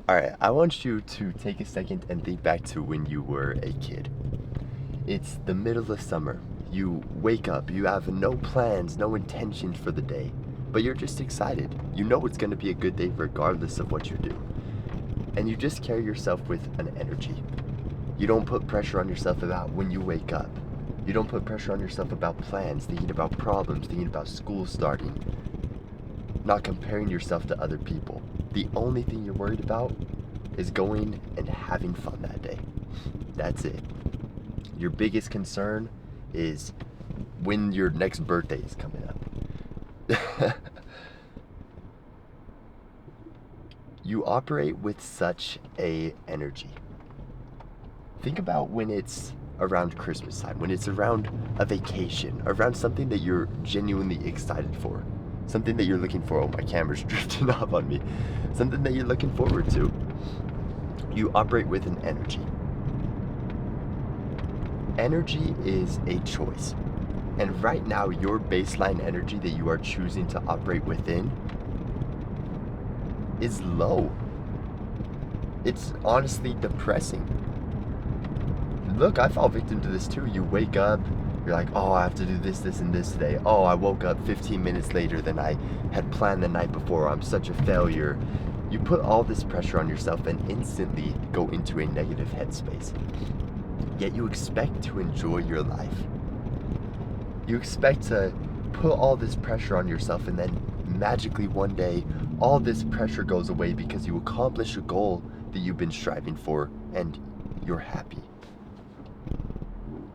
Alright, I want you to take a second and think back to when you were a kid. It's the middle of summer. You wake up, you have no plans, no intentions for the day, but you're just excited. You know it's going to be a good day regardless of what you do. And you just carry yourself with an energy. You don't put pressure on yourself about when you wake up. You don't put pressure on yourself about plans, thinking about problems, thinking about school starting, not comparing yourself to other people. The only thing you're worried about is going and having fun that day. That's it. Your biggest concern is when your next birthday is coming up. You operate with such a energy. Think about when it's around Christmas time, when it's around a vacation, around something that you're genuinely excited for, something that you're looking for. Oh, my camera's drifting off on me. Something that you're looking forward to. You operate with an energy. Energy is a choice. And right now, your baseline energy that you are choosing to operate within is low. It's honestly depressing. Look, I fall victim to this too. You wake up, you're like, oh, I have to do this, this, and this today. Oh, I woke up 15 minutes later than I had planned the night before. I'm such a failure. You put all this pressure on yourself and instantly go into a negative headspace. Yet you expect to enjoy your life. You expect to put all this pressure on yourself, and then magically one day, all this pressure goes away because you accomplish a goal that you've been striving for and you're happy.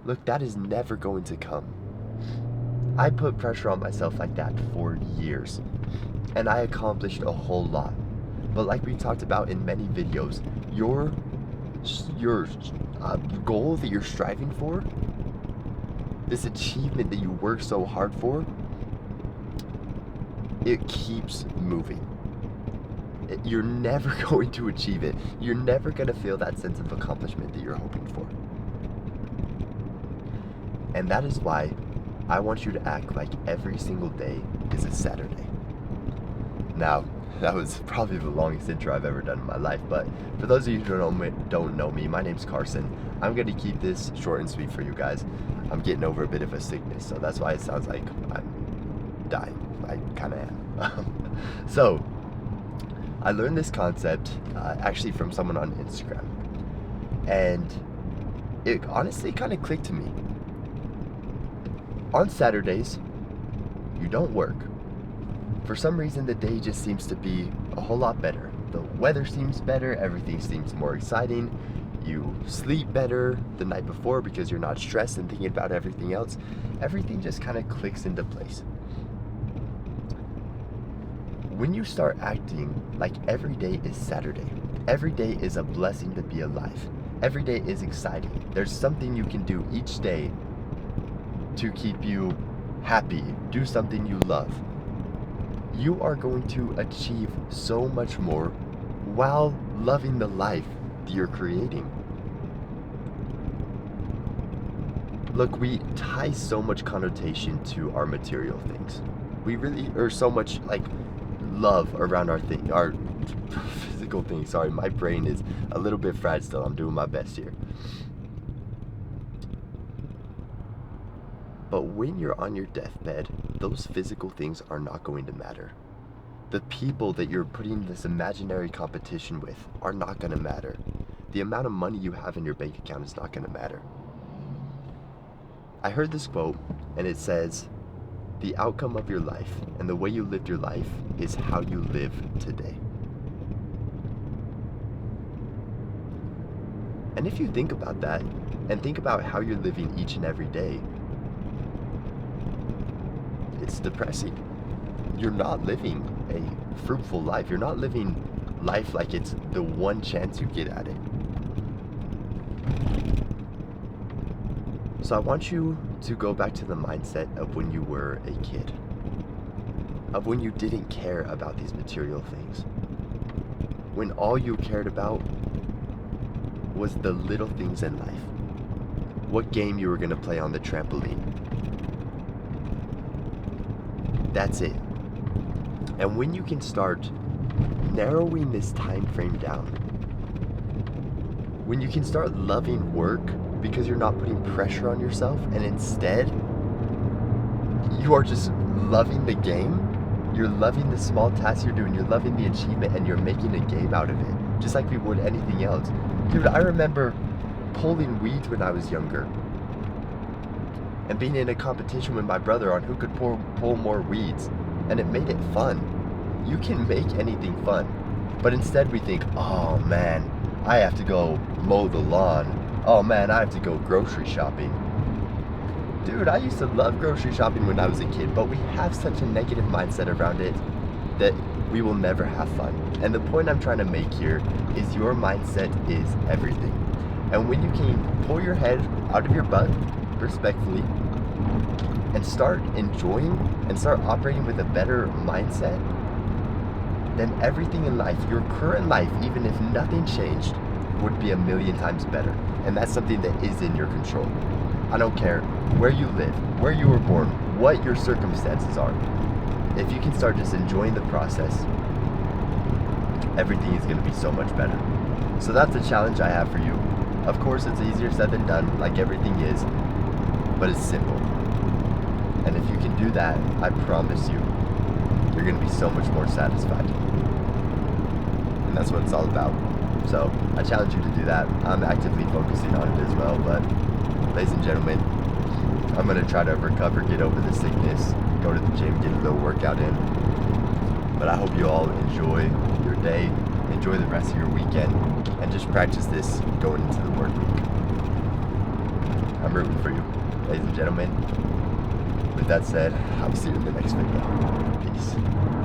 Look, that is never going to come. I put pressure on myself like that for years, and I accomplished a whole lot. But like we talked about in many videos, your goal that you're striving for, this achievement that you work so hard for, it keeps moving. You're never going to achieve it. You're never going to feel that sense of accomplishment that you're hoping for. And that is why I want you to act like every single day is a Saturday. Now, that was probably the longest intro I've ever done in my life, but for those of you who don't know me, my name's Carson. I'm going to keep this short and sweet for you guys. I'm getting over a bit of a sickness, so that's why it sounds like I'm dying. I kind of am. So, I learned this concept actually from someone on Instagram, and it honestly kind of clicked to me. On Saturdays, you don't work. For some reason, the day just seems to be a whole lot better. The weather seems better, everything seems more exciting. You sleep better the night before because you're not stressed and thinking about everything else. Everything just kind of clicks into place. When you start acting like every day is Saturday, every day is a blessing to be alive, every day is exciting. There's something you can do each day to keep you happy, do something you love. You are going to achieve so much more while loving the life that you're creating. Look, we tie so much connotation to our material things. We really, or so much like love around our physical things. Sorry, my brain is a little bit fried still. I'm doing my best here. But when you're on your deathbed, those physical things are not going to matter. The people that you're putting this imaginary competition with are not going to matter. The amount of money you have in your bank account is not going to matter. I heard this quote, and it says, "The outcome of your life and the way you lived your life is how you live today." And if you think about that, and think about how you're living each and every day, it's depressing. You're not living a fruitful life. You're not living life like it's the one chance you get at it. So I want you to go back to the mindset of when you were a kid, of when you didn't care about these material things, when all you cared about was the little things in life. What game you were going to play on the trampoline. That's it. And when you can start narrowing this time frame down. When you can start loving work because you're not putting pressure on yourself, and instead you are just loving the game, you're loving the small tasks you're doing, you're loving the achievement, and you're making a game out of it, just like we would anything else. Dude, I remember pulling weeds when I was younger and being in a competition with my brother on who could pull more weeds, and it made it fun. You can make anything fun, but instead we think, oh man, I have to go mow the lawn. Oh man, I have to go grocery shopping. Dude, I used to love grocery shopping when I was a kid, but we have such a negative mindset around it that we will never have fun. And the point I'm trying to make here is your mindset is everything. And when you can pull your head out of your butt, respectfully, and start enjoying and start operating with a better mindset, then everything in life, your current life, even if nothing changed, would be a million times better. And that's something that is in your control. I don't care where you live, where you were born, what your circumstances are. If you can start just enjoying the process, everything is going to be so much better. So that's a challenge I have for you. Of course, it's easier said than done, like everything is, but it's simple. And if you can do that, I promise you, you're going to be so much more satisfied. And that's what it's all about. So I challenge you to do that. I'm actively focusing on it as well, but ladies and gentlemen, I'm going to try to recover, get over the sickness, go to the gym, get a little workout in. But I hope you all enjoy your day, enjoy the rest of your weekend, and just practice this going into the work week. I'm rooting for you, ladies and gentlemen. With that said, I'll see you in the next video. Peace.